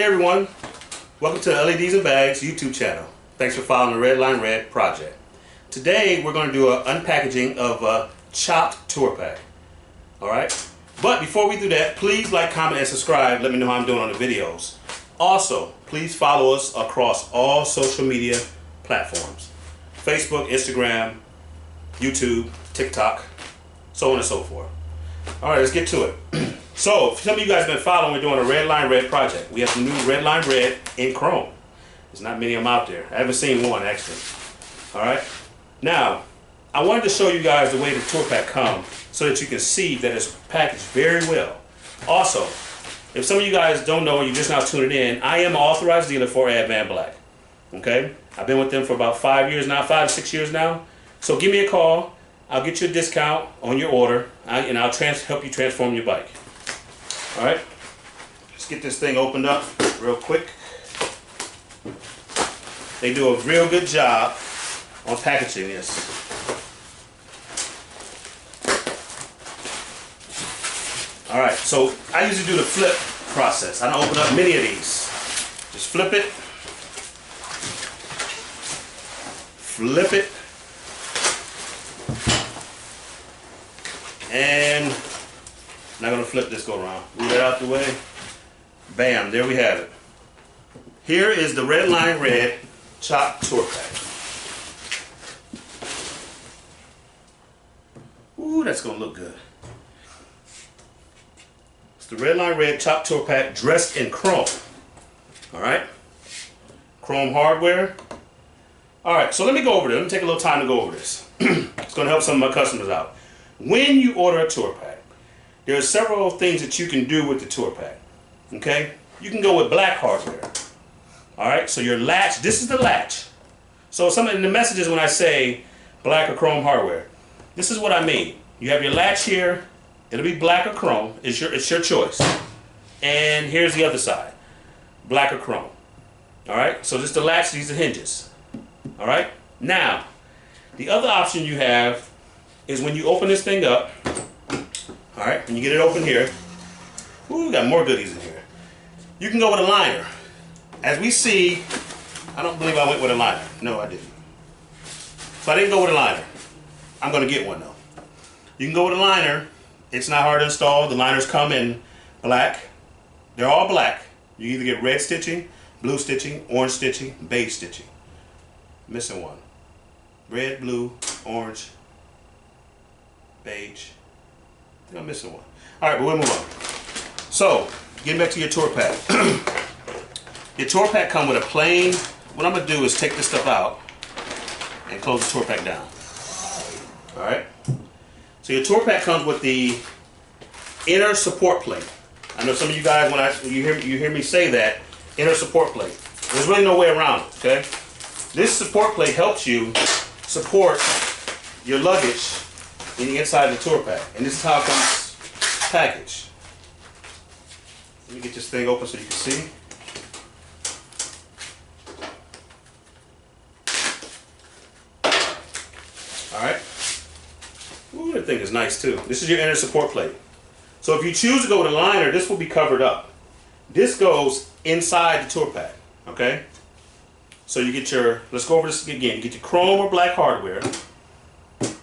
everyone, welcome to the Ledsnbaggs YouTube channel. Thanks for following the Redline Red Project. Today we're going to do an unpackaging of a chopped tour pack. Alright? But before we do that, please like, comment, and subscribe. Let me know how I'm doing on the videos. Also, please follow us across all social media platforms. Facebook, Instagram, YouTube, TikTok, so on and so forth. Alright, let's get to it. So, if some of you guys have been following, we're doing a Redline Red project. We have some new Redline Red in chrome. There's not many of them out there. I haven't seen one, actually. Alright? Now, I wanted to show you guys the way the tour pack comes so that you can see that it's packaged very well. Also, if some of you guys don't know and you're just now tuning in, I am an authorized dealer for Advanblack. Okay? I've been with them for about 5 years now, 5 to 6 years now. So give me a call. I'll get you a discount on your order, and I'll help you transform your bike. Alright, let's get this thing opened up real quick. They do a real good job on packaging this. Alright, so I usually do the flip process. I don't open up many of these. Just flip it. Flip it. And I'm not going to flip this go around. Move that out the way. Bam, there we have it. Here is the Redline Red Chopped Tour Pack. Ooh, that's going to look good. It's the Redline Red Chopped Tour Pack dressed in chrome. Alright? Chrome hardware. Alright, so let me go over this. Let me take a little time to go over this. It's going to help some of my customers out. When you order a tour pack, there are several things that you can do with the tour pack. Okay? You can go with black hardware. Alright, so your latch, this is the latch. So some in the messages when I say black or chrome hardware, this is what I mean. You have your latch here, it'll be black or chrome, it's your choice. And here's the other side, black or chrome. Alright, so just the latch, these are hinges. Alright, now, the other option you have is when you open this thing up. Alright, when you get it open here, ooh, we got more goodies in here. You can go with a liner. As we see, I don't believe I went with a liner. No, I didn't. So I didn't go with a liner. I'm going to get one though. You can go with a liner. It's not hard to install. The liners come in black. They're all black. You either get red stitching, blue stitching, orange stitching, beige stitching. Missing one. Red, blue, orange, beige. I think I'm missing one. Alright, but we'll move on. So, getting back to your tour pack. Your tour pack comes with a plain, what I'm going to do is take this stuff out and close the tour pack down. Alright? So your tour pack comes with the inner support plate. I know some of you guys, when you hear me say that, inner support plate. There's really no way around it, okay? This support plate helps you support your luggage in the inside of the tour pack. And this is how it comes packaged. Let me get this thing open so you can see. Alright. Ooh, that thing is nice too. This is your inner support plate. So if you choose to go with a liner, this will be covered up. This goes inside the tour pack. Okay? So you get your, let's go over this again. You get your chrome or black hardware.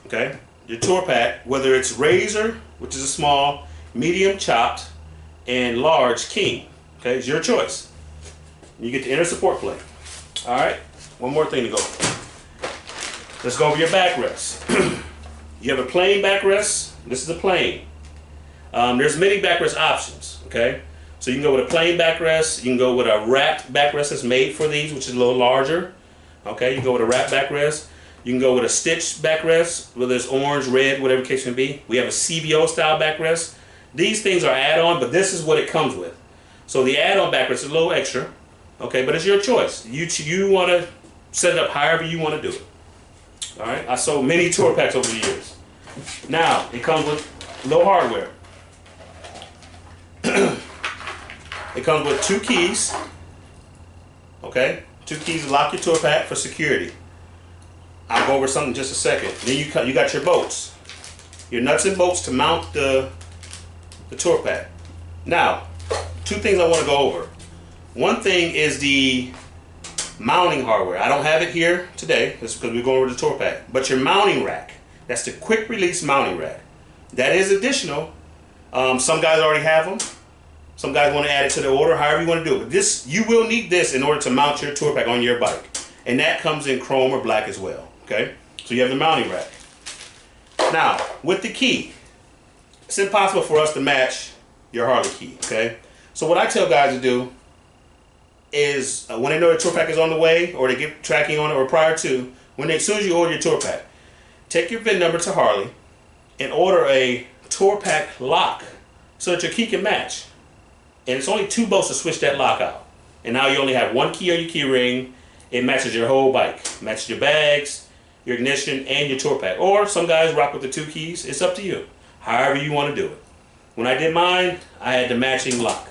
Okay? Your tour pack, whether it's razor, which is a small, medium chopped, and large king. Okay, it's your choice. You get the inner support plate. Alright, one more thing to go over. Let's go over your backrest. You have a plain backrest. This is a plain. There's many backrest options. Okay, so you can go with a plain backrest. You can go with a wrapped backrest that's made for these, which is a little larger. Okay, you can go with a wrapped backrest. You can go with a stitched backrest, whether it's orange, red, whatever the case may be. We have a CBO style backrest. These things are add-on, but this is what it comes with. So the add-on backrest is a little extra, okay, but it's your choice. You want to set it up however you want to do it. All right, I sold many tour packs over the years. Now, it comes with low hardware. It comes with 2 keys, okay? 2 keys to lock your tour pack for security. I'll go over something in just a second. Then you got your bolts. Your nuts and bolts to mount the tour pack. Now, 2 things I want to go over. One thing is the mounting hardware. I don't have it here today. That's because we're going over the tour pack. But your mounting rack, that's the quick release mounting rack. That is additional. Some guys already have them. Some guys want to add it to the order, however you want to do it. But this, you will need this in order to mount your tour pack on your bike. And that comes in chrome or black as well. Okay? So you have the mounting rack. Now, with the key, it's impossible for us to match your Harley key. Okay? So what I tell guys to do is when they know the tour pack is on the way, or they get tracking on it, or prior to, as soon as you order your tour pack, take your VIN number to Harley and order a tour pack lock so that your key can match. And it's only 2 bolts to switch that lock out. And now you only have 1 key on your key ring. It matches your whole bike. It matches your bags, your ignition, and your tour pack. Or some guys rock with the 2 keys. It's up to you. However you want to do it. When I did mine, I had the matching lock.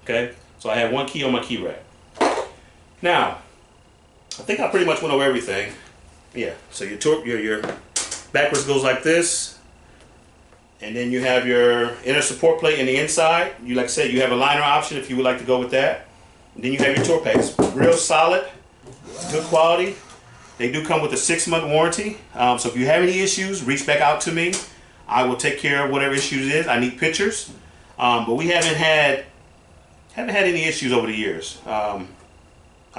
Okay? So I had 1 key on my key rack. Now, I think I pretty much went over everything. Yeah. So your backwards goes like this. And then you have your inner support plate in the inside. You, like I said, you have a liner option if you would like to go with that. And then you have your tour packs. Real solid, good quality. They do come with a 6-month warranty. So if you have any issues, reach back out to me. I will take care of whatever issues it is. I need pictures. But we haven't had any issues over the years. I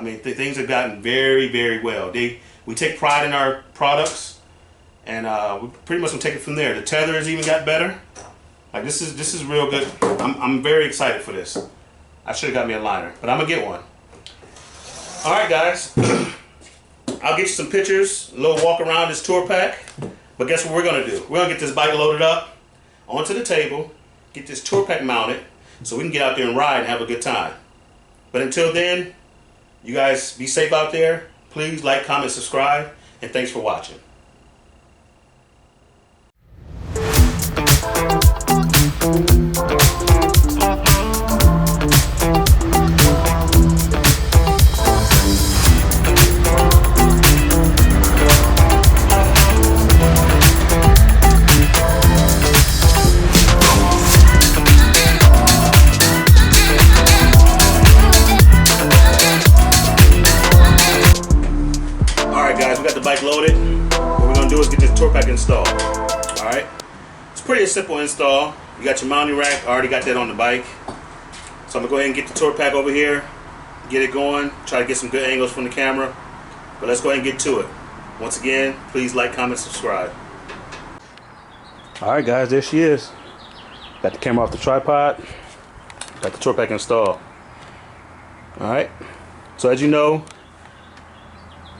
mean, things have gotten very, very well. We take pride in our products. And we pretty much gonna take it from there. The tether has even got better. Like this is real good. I'm very excited for this. I should have got me a liner, but I'm gonna get one. All right, guys. I'll get you some pictures, a little walk around this tour pack. But guess what we're gonna do? We're gonna get this bike loaded up onto the table, get this tour pack mounted, so we can get out there and ride and have a good time. But until then, you guys be safe out there. Please like, comment, subscribe, and thanks for watching. Bike loaded. What we're gonna do is get this tour pack installed. All right, it's pretty simple install. You got your mounting rack. I already got that on the bike, so I'm gonna go ahead and get the tour pack over here, get it going, try to get some good angles from the camera. But let's go ahead and get to it. Once again, please like, comment, subscribe. All right, guys, there she is. Got the camera off the tripod. Got the tour pack installed. All right. So as you know,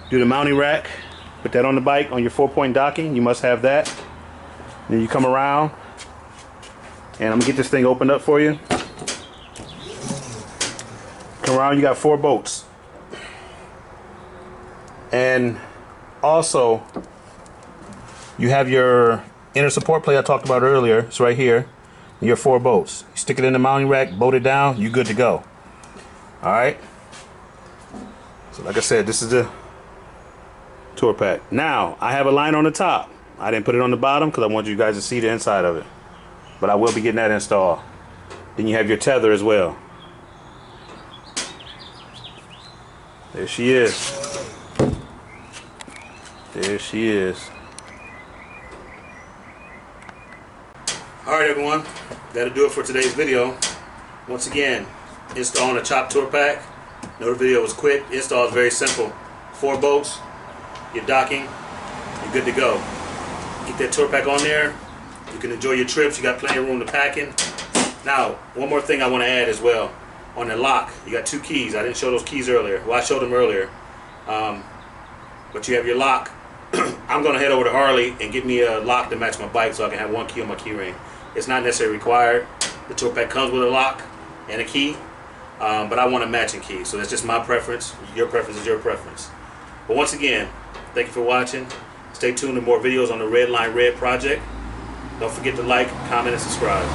do the mounting rack. Put that on the bike, on your 4-point docking. You must have that. Then you come around, and I'm gonna get this thing opened up for you. Come around, you got 4 bolts. And also, you have your inner support plate I talked about earlier. It's right here. Your 4 bolts. You stick it in the mounting rack, bolt it down, you're good to go. All right. So like I said, this is the tour pack. Now I have a line on the top. I didn't put it on the bottom because I want you guys to see the inside of it, but I will be getting that installed. Then you have your tether as well. There she is. There she is. Alright everyone, that'll do it for today's video. Once again, installing a chopped tour pack. No, the video was quick. Install is very simple. 4 bolts, your docking, you're good to go. Get that tour pack on there. You can enjoy your trips. You got plenty of room to pack in. Now, one more thing I want to add as well. On the lock, you got 2 keys. I didn't show those keys earlier. Well, I showed them earlier. But you have your lock. I'm going to head over to Harley and get me a lock to match my bike so I can have 1 key on my key ring. It's not necessarily required. The tour pack comes with a lock and a key. But I want a matching key. So that's just my preference. Your preference is your preference. But once again, thank you for watching. Stay tuned to more videos on the Redline Red Project. Don't forget to like, comment, and subscribe.